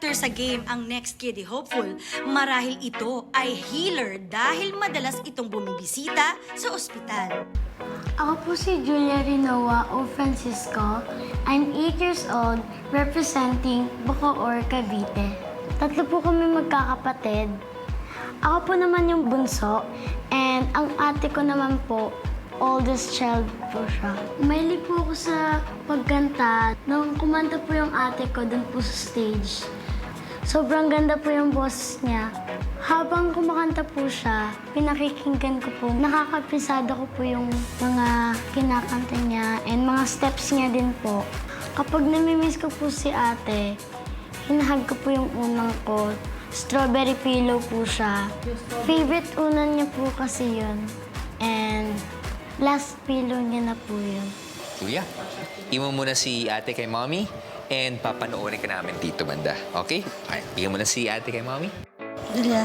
master sa game ang Next Kid Hopeful, marahil ito ay healer dahil madalas itong bumibisita sa ospital. Ako po si Julia Rinoa O. Francisco. I'm 8 years old, representing Bacoor, Cavite. Tatlo po kami magkakapatid. Ako po naman yung bunso, and ang ate ko naman po, oldest child po siya. Mahilig po ako sa pagkanta. Nung kumanta po yung ate ko dun po sa stage, sobrang ganda po yung boses niya. Habang kumakanta po siya, pinakikinggan ko po. Nakakapisado ko po yung mga kinakanta niya and mga steps niya din po. Kapag namimiss ko po si ate, hinahag ko po yung unang ko. Strawberry pillow po siya. Favorite unan niya po kasi yun. And last pillow niya na po yun. Kuya, iwan mo na si ate kay mommy and papanoorin ka namin dito banda. Okay? Okay, bigyan mo na si ate kay mommy. Julia.